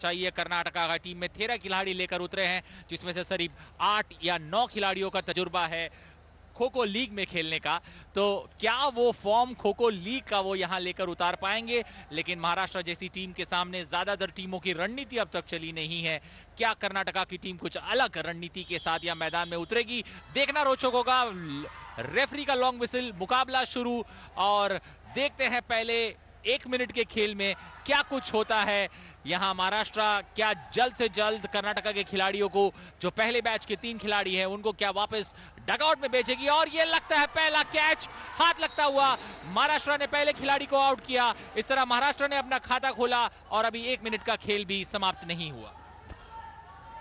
चाहिए। कर्नाटका का टीम में 13 खिलाड़ी लेकर उतरे हैं, जिसमें से करीब 8 या 9 खिलाड़ियों का तजुर्बा है खो खो लीग में खेलने का। तो क्या वो फॉर्म खो खो लीग का वो यहां लेकर उतार पाएंगे? लेकिन महाराष्ट्र जैसी टीम के सामने ज्यादातर टीमों की रणनीति अब तक चली नहीं है। क्या कर्नाटका की टीम कुछ अलग रणनीति के साथ या मैदान में उतरेगी? देखना रोचक होगा। रेफरी का लॉन्ग विसिल, मुकाबला शुरू, और देखते हैं पहले 1 मिनट के खेल में क्या कुछ होता है। यहां महाराष्ट्र क्या जल्द से जल्द कर्नाटका के खिलाड़ियों को, जो पहले बैच के 3 खिलाड़ी हैं, उनको क्या वापस डगआउट में भेजेगी? और ये लगता है पहला कैच हाथ लगता हुआ महाराष्ट्र ने पहले खिलाड़ी को आउट किया। इस तरह महाराष्ट्र ने अपना खाता खोला और अभी 1 मिनट का खेल भी समाप्त नहीं हुआ।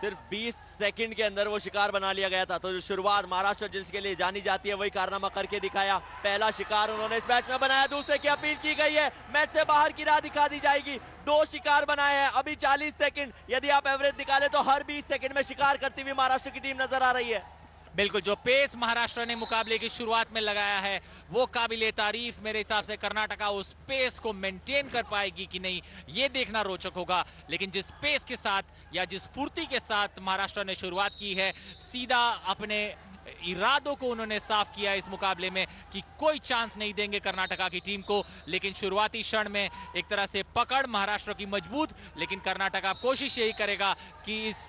सिर्फ 20 सेकंड के अंदर वो शिकार बना लिया गया था। तो जो शुरुआत महाराष्ट्र जिसके लिए जानी जाती है वही कारनामा करके दिखाया। पहला शिकार उन्होंने इस मैच में बनाया, दूसरे की अपील की गई है, मैच से बाहर की राह दिखा दी जाएगी। 2 शिकार बनाए हैं, अभी 40 सेकंड, यदि आप एवरेज निकाले तो हर 20 सेकंड में शिकार करती हुई महाराष्ट्र की टीम नजर आ रही है। बिल्कुल, जो पेस महाराष्ट्र ने मुकाबले की शुरुआत में लगाया है वो काबिले तारीफ। मेरे हिसाब से कर्नाटका उस पेस को मेंटेन कर पाएगी कि नहीं, ये देखना रोचक होगा। लेकिन जिस पेस के साथ या जिस फुर्ती के साथ महाराष्ट्र ने शुरुआत की है, सीधा अपने इरादों को उन्होंने साफ किया इस मुकाबले में कि कोई चांस नहीं देंगे कर्नाटका की टीम को। लेकिन शुरुआती क्षण में एक तरह से पकड़ महाराष्ट्र की मजबूत, लेकिन कर्नाटका कोशिश यही करेगा कि इस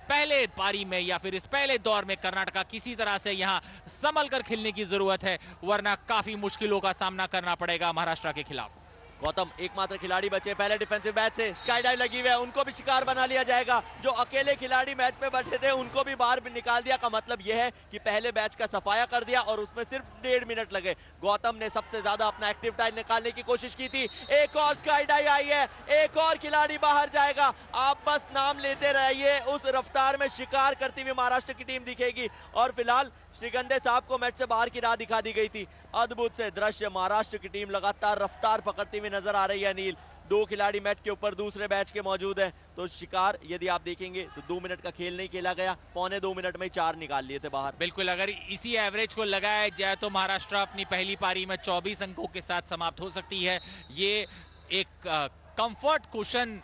पहले पारी में या फिर इस पहले दौर में कर्नाटका किसी तरह से यहां संभल कर खेलने की जरूरत है, वरना काफी मुश्किलों का सामना करना पड़ेगा महाराष्ट्र के खिलाफ। गौतम एकमात्र खिलाड़ी बचे पहले डिफेंसिव बैच से, स्काई डाइव लगी हुई है, उनको भी शिकार बना लिया जाएगा। जो अकेले खिलाड़ी मैच में बैठे थे उनको भी बाहर निकाल दिया। का मतलब यह है कि पहले बैच का सफाया कर दिया और उसमें सिर्फ 1.5 मिनट लगे। गौतम ने सबसे ज्यादा अपना एक्टिव टाइम निकालने की कोशिश की थी। एक और स्काई डाइव आई है, एक और खिलाड़ी बाहर जाएगा। आप बस नाम लेते रहिए, उस रफ्तार में शिकार करती हुई महाराष्ट्र की टीम दिखेगी। और फिलहाल श्रीगंधे साहब को मैच से बाहर की राह दिखा दी गई थी। अद्भुत से दृश्य, महाराष्ट्र की टीम लगातार रफ्तार पकड़ती हुई नजर आ रही है। नील, 2 खिलाड़ी मैच के ऊपर दूसरे बैच के मौजूद हैं। तो शिकार यदि आप देखेंगे तो 2 मिनट का खेल नहीं खेला गया, 1.25 मिनट में 4 निकाल लिए थे बाहर। बिल्कुल, अगर इसी एवरेज को लगाया जाए तो महाराष्ट्र अपनी पहली पारी में 24 अंकों के साथ समाप्त हो सकती है। ये एक कंफर्ट क्वेश्चन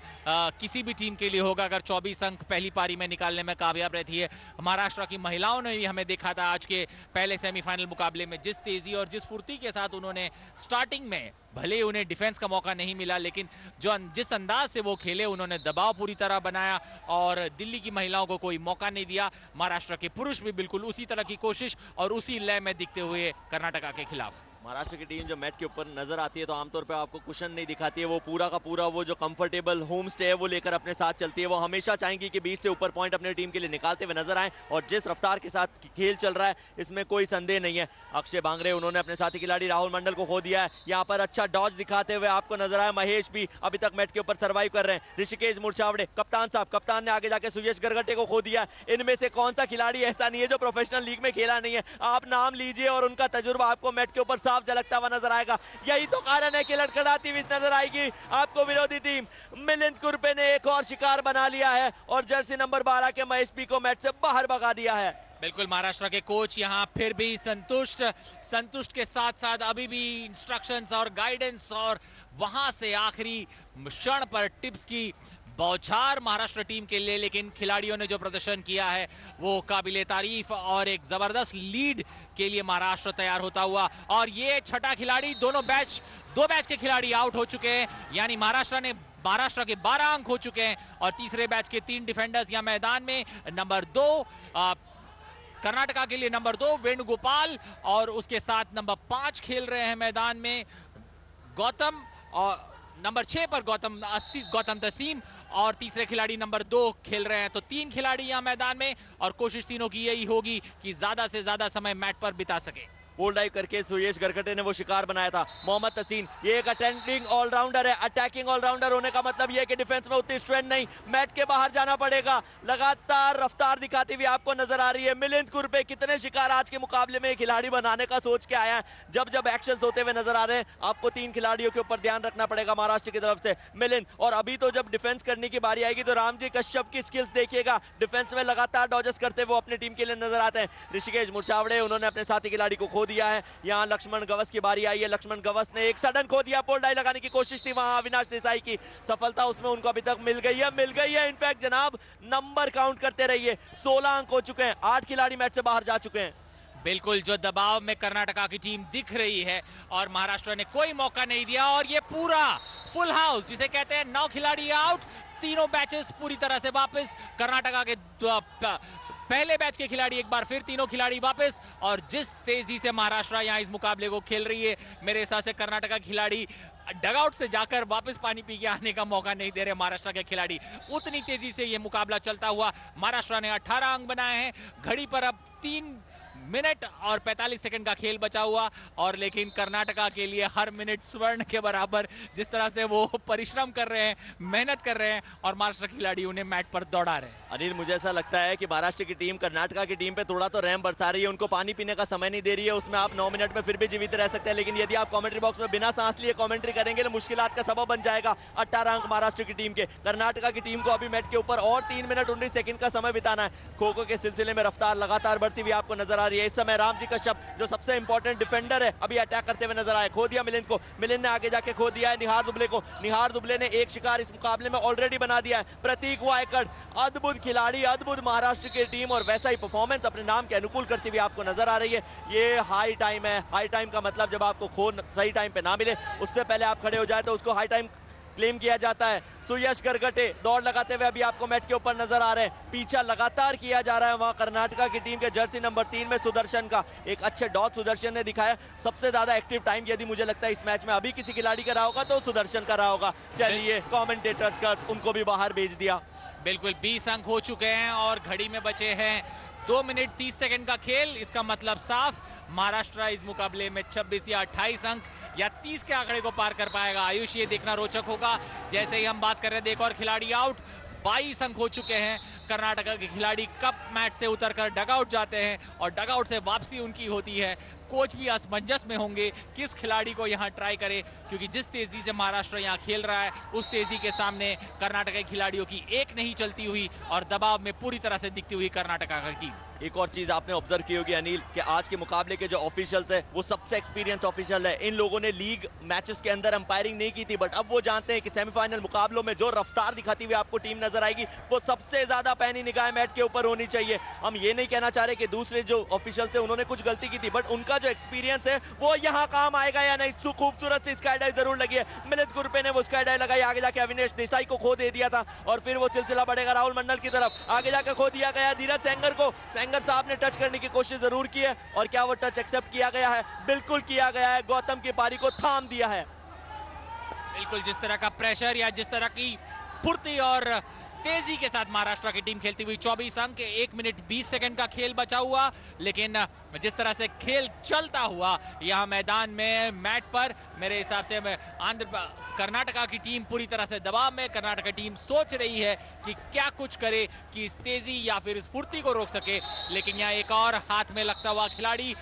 किसी भी टीम के लिए होगा अगर 24 अंक पहली पारी में निकालने में कामयाब रहती है। महाराष्ट्र की महिलाओं ने भी हमें देखा था आज के पहले सेमीफाइनल मुकाबले में, जिस तेजी और जिस फुर्ती के साथ उन्होंने स्टार्टिंग में, भले ही उन्हें डिफेंस का मौका नहीं मिला, लेकिन जिस अंदाज से वो खेले, उन्होंने दबाव पूरी तरह बनाया और दिल्ली की महिलाओं को कोई मौका नहीं दिया। महाराष्ट्र के पुरुष भी बिल्कुल उसी तरह की कोशिश और उसी लय में दिखते हुए कर्नाटका के खिलाफ। महाराष्ट्र की टीम जो मैट के ऊपर नजर आती है तो आमतौर पे आपको कुशन नहीं दिखाती है, वो पूरा का पूरा वो जो कंफर्टेबल होम स्टे है वो लेकर अपने साथ चलती है। वो हमेशा चाहेंगी कि 20 से ऊपर पॉइंट अपनी टीम के लिए निकालते हुए नजर आए, और जिस रफ्तार के साथ खेल चल रहा है इसमें कोई संदेह नहीं है। अक्षय बांगरे, उन्होंने अपने साथी खिलाड़ी राहुल मंडल को खो दिया है। यहाँ पर अच्छा डॉज दिखाते हुए आपको नजर आया महेश भी अभी तक मैट के ऊपर सर्वाइव कर रहे हैं। ऋषिकेश मुरछावड़े, कप्तान साहब, कप्तान ने आगे जाके सुयश गरगटे को खो दिया। इनमें से कौन सा खिलाड़ी ऐसा नहीं है जो प्रोफेशनल लीग में खेला नहीं है? आप नाम लीजिए और उनका तजुर्बा आपको मैट के ऊपर साफ झलकता हुआ नजर आएगा। यही तो कारण है कि लड़खड़ाती हुई नजर आएगी आपको विरोधी टीम। मिलिंद कुरपे ने एक और शिकार बना लिया है और जर्सी नंबर 12 के महेश पी को मैच से बाहर भगा दिया है। बिल्कुल, महाराष्ट्र के कोच यहां फिर भी संतुष्ट के साथ साथ अभी भी इंस्ट्रक्शंस और गाइडेंस और वहां से आखिरी क्षण पर टिप्स की बौछार महाराष्ट्र टीम के लिए। लेकिन खिलाड़ियों ने जो प्रदर्शन किया है वो काबिले तारीफ और एक जबरदस्त लीड के लिए महाराष्ट्र तैयार होता हुआ। और ये छठा खिलाड़ी, दो बैच के खिलाड़ी आउट हो चुके हैं, यानी महाराष्ट्र के 12 अंक हो चुके हैं और तीसरे बैच के 3 डिफेंडर्स यहाँ मैदान में। नंबर 2 कर्नाटका के लिए नंबर 2 वेणुगोपाल और उसके साथ नंबर 5 खेल रहे हैं मैदान में गौतम, और नंबर 6 पर गौतम तसीम, और तीसरे खिलाड़ी नंबर 2 खेल रहे हैं। तो 3 खिलाड़ी यहां मैदान में और कोशिश तीनों की यही होगी कि ज्यादा से ज्यादा समय मैट पर बिता सके। बोल डाइव करके सुयश गरगटे ने वो शिकार बनाया था। मोहम्मद तसीन ये एक अटेंडिंग ऑलराउंडर है, अटैकिंग ऑलराउंडर होने का मतलब ये है कि डिफेंस में उतनी स्ट्रेंथ नहीं, मैट के बाहर जाना पड़ेगा। लगातार रफ्तार दिखाती हुई आपको नजर आ रही है मिलिंद कुरपे। कितने शिकार आज के मुकाबले में खिलाड़ी बनाने का सोच के आया है। जब एक्शन होते हुए नजर आ रहे हैं आपको 3 खिलाड़ियों के ऊपर ध्यान रखना पड़ेगा महाराष्ट्र की तरफ से। मिलिंद, और अभी तो जब डिफेंस करने की बारी आएगी तो रामजी कश्यप की स्किल्स देखिएगा, डिफेंस में लगातार डॉजेस करते हुए अपनी टीम के लिए नजर आते हैं। ऋषिकेश मुरछावड़े, उन्होंने अपने साथी खिलाड़ी को खो खो दिया है। यहाँ लक्ष्मण गवस की बारी आई है, लक्ष्मण गवस ने एक सडन खो दिया, पोल डाई लगाने की कोशिश थी वहां अविनाश देसाई की, सफलता उसमें उनको अभी तक मिल गई है। इनफैक्ट जनाब नंबर काउंट करते रहिए, 16 अंक हो चुके हैं, 8 खिलाड़ी मैच से बाहर जा चुके हैं। बिल्कुल, जो दबाव में कर्नाटका की टीम दिख रही है और महाराष्ट्र ने कोई मौका नहीं दिया, और ये पूरा फुल हाउस जिसे कहते हैं 9 खिलाड़ी आउट, तीनों बैचेस पूरी तरह से वापस, कर्नाटका के पहले बैच के खिलाड़ी एक बार फिर तीनों खिलाड़ी वापस, और जिस तेजी से महाराष्ट्र यहां इस मुकाबले को खेल रही है, मेरे हिसाब से कर्नाटका खिलाड़ी डगआउट से जाकर वापस पानी पी के आने का मौका नहीं दे रहे महाराष्ट्र के खिलाड़ी। उतनी तेजी से यह मुकाबला चलता हुआ, महाराष्ट्र ने 18 अंक बनाए हैं, घड़ी पर अब 3 मिनट और 45 सेकंड का खेल बचा हुआ, और लेकिन कर्नाटका के लिए हर मिनट स्वर्ण के बराबर, जिस तरह से वो परिश्रम कर रहे हैं, मेहनत कर रहे हैं, और महाराष्ट्र खिलाड़ी उन्हें मैट पर दौड़ा रहे हैं। अनिल, मुझे ऐसा लगता है कि महाराष्ट्र की टीम कर्नाटका की टीम पे थोड़ा तो रहम बरसा रही है, उनको पानी पीने का समय नहीं दे रही है, उसमें आप 9 मिनट में फिर भी जीवित रह सकते हैं, लेकिन यदि आप कमेंट्री बॉक्स में बिना सांस लिए कमेंट्री करेंगे तो मुश्किलात का सबब बन जाएगा। 18 अंक महाराष्ट्र की टीम के, कर्नाटका की टीम को अभी मैच के ऊपर और 3 मिनट 19 सेकंड का समय बिताना है। खो खो के सिलसिले में रफ्तार लगातार बढ़ती हुई आपको नजर आ रही है। इस समय रामजी कश्यप जो सबसे इंपॉर्टेंट डिफेंडर है अभी अटैक करते हुए नजर आए, खो दिया मिलिंद को, मिलिंद ने आगे जाके खो दिया है निहार दुबले को, निहार दुबले ने एक शिकार इस मुकाबले में ऑलरेडी बना दिया है। प्रतीक वायकड़, अद्भुत खिलाड़ी, अद्भुत महाराष्ट्र की टीम, और वैसा ही परफॉर्मेंस अपने नाम के अनुकूल करती हुई आपको नजर आ रही है। ये हाई टाइम है, हाई टाइम का मतलब जब आपको खो सही टाइम पे ना मिले, उससे पहले आप खड़े हो जाए तो उसको हाई टाइम क्लेम किया जाता है। सुयश गरगटे दौड़ लगाते हुए अभी आपको मैट के ऊपर नजर आ रहे हैं, पीछा लगातार किया जा रहा है वहां कर्नाटका की टीम के जर्सी नंबर 3 में सुदर्शन का, एक अच्छे डॉट सुदर्शन ने दिखाया। सबसे ज्यादा एक्टिव टाइम यदि मुझे लगता है इस मैच में अभी किसी खिलाड़ी का रहा होगा तो सुदर्शन का रहा होगा। चलिए कमेंटेटर्स का उनको भी बाहर भेज दिया। बिल्कुल, 20 अंक हो चुके हैं और घड़ी में बचे हैं 2 मिनट 30 सेकंड का खेल। इसका मतलब साफ, महाराष्ट्र इस मुकाबले में 26 या 28 अंक या 30 के आंकड़े को पार कर पाएगा। आयुष, ये देखना रोचक होगा। जैसे ही हम बात कर रहे हैं, देखो और खिलाड़ी आउट, 22 अंक हो चुके हैं। कर्नाटका के खिलाड़ी कप मैच से उतरकर डगआउट जाते हैं और डगआउट से वापसी उनकी होती है। कोच भी असमंजस में होंगे किस खिलाड़ी को यहां ट्राई करे, क्योंकि जिस तेजी से महाराष्ट्र यहां खेल रहा है उस तेजी के सामने कर्नाटक के खिलाड़ियों की एक नहीं चलती हुई, और दबाव में पूरी तरह से दिखती हुई कर्नाटका की टीम। एक और चीज आपने ऑब्जर्व की होगी अनिल, कि आज के मुकाबले के जो ऑफिशियल्स है वो सबसे एक्सपीरियंस ऑफिशियल है। इन लोगों ने लीग मैचेस के अंदर अंपायरिंग नहीं की थी, बट अब वो जानते हैं कि सेमीफाइनल मुकाबलों में जो रफ्तार दिखाती हुई आपको टीम नजर आएगी वो सबसे ज्यादा पैनी निगाह मैच के ऊपर होनी चाहिए। हम ये नहीं कहना चाह रहे कि दूसरे जो ऑफिशियल्स है उन्होंने कुछ गलती की थी, बट उनका जो एक्सपीरियंस है वो यहाँ काम आएगा या नहीं। खूबसूरत सी स्काई डाइव जरूर लगी है, मिलिंद गुरपे ने वो स्काई डाइव लगाई, आगे जाके अविनाश देसाई को खो दे दिया था, और फिर वो सिलसिला बढ़ेगा राहुल मंडल की तरफ, आगे जाकर खो दिया गया धीरज सेंगर को। सेंगर साहब ने टच करने की कोशिश जरूर की है, और क्या वो टच एक्सेप्ट किया गया है? बिल्कुल किया गया है, गौतम की पारी को थाम दिया है। बिल्कुल, जिस तरह का प्रेशर या जिस तरह की फुर्ती और तेजी के साथ महाराष्ट्र की टीम खेलती हुई, 24 अंक, 1 मिनट 20 सेकंड का खेल बचा हुआ, लेकिन जिस तरह से खेल चलता हुआ यहां मैदान में मैट पर, मेरे हिसाब से कर्नाटका की टीम पूरी तरह से दबाव में। कर्नाटका टीम सोच रही है कि क्या कुछ करे कि इस तेजी या फिर इस फुर्ती को रोक सके, लेकिन यहाँ एक और हाथ में लगता हुआ खिलाड़ी,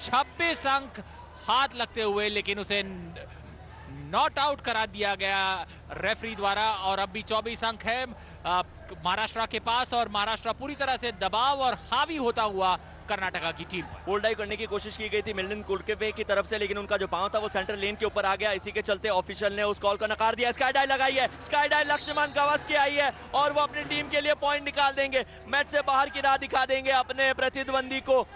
26 अंक हाथ लगते हुए, लेकिन उसे नॉट आउट करा दिया गया रेफरी द्वारा, और अब भी 24 अंक है महाराष्ट्र के पास, और महाराष्ट्र पूरी तरह से दबाव और हावी होता हुआ कर्नाटका की टीम पर। पोल डाइव करने की कोशिश की गई थी मिलिंद गुरपे की तरफ से, लेकिन उनका जो पांव था वो सेंटर लेन के ऊपर आ गया। इसी के चलते ऑफिशियल ने उस कॉल को नकार दिया। स्काई डाइव लगाई है, स्काई डाइव लक्ष्मण गवस की आई है, और वो अपनी टीम के लिए पॉइंट निकाल देंगे, मैच से बाहर की राह दिखा देंगे अपने प्रतिद्वंदी को।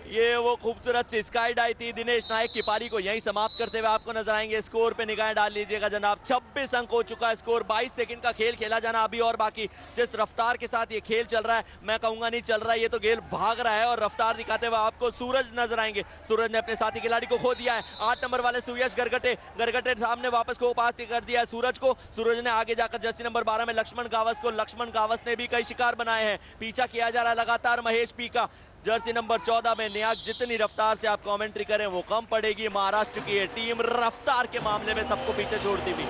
ये वो खूबसूरत सी स्काई डाइव थी। दिनेश नायक की पारी को यहीं समाप्त करते हुए आपको नजर आएंगे। स्कोर पे निगाहें डाल लीजिएगा जनाब, 26 अंक हो चुका है स्कोर, 22 सेकंड का खेल खेला जाना अभी और बाकी। जिस रफ्तार के साथ ये खेल चल रहा है, मैं कहूंगा नहीं चल रहा है, ये तो गेल भाग रहा है, और रफ्तार दिखाते हुए आपको सूरज नजर आएंगे। सूरज ने अपने साथी खिलाड़ी को खो दिया है, 8 नंबर वाले सुयश गरगटे सामने वापस को पास कर दिया है सूरज को। सूरज ने आगे जाकर जर्सी नंबर 12 में लक्ष्मण गावस ने भी कई शिकार बनाए हैं। पीछा किया जा रहा है लगातार महेश पी का। जर्सी नंबर 14 में नियाक, जितनी रफ्तार से आप कमेंट्री करें वो कम पड़ेगी। महाराष्ट्र की ये टीम रफ्तार के मामले में सबको पीछे छोड़ती हुई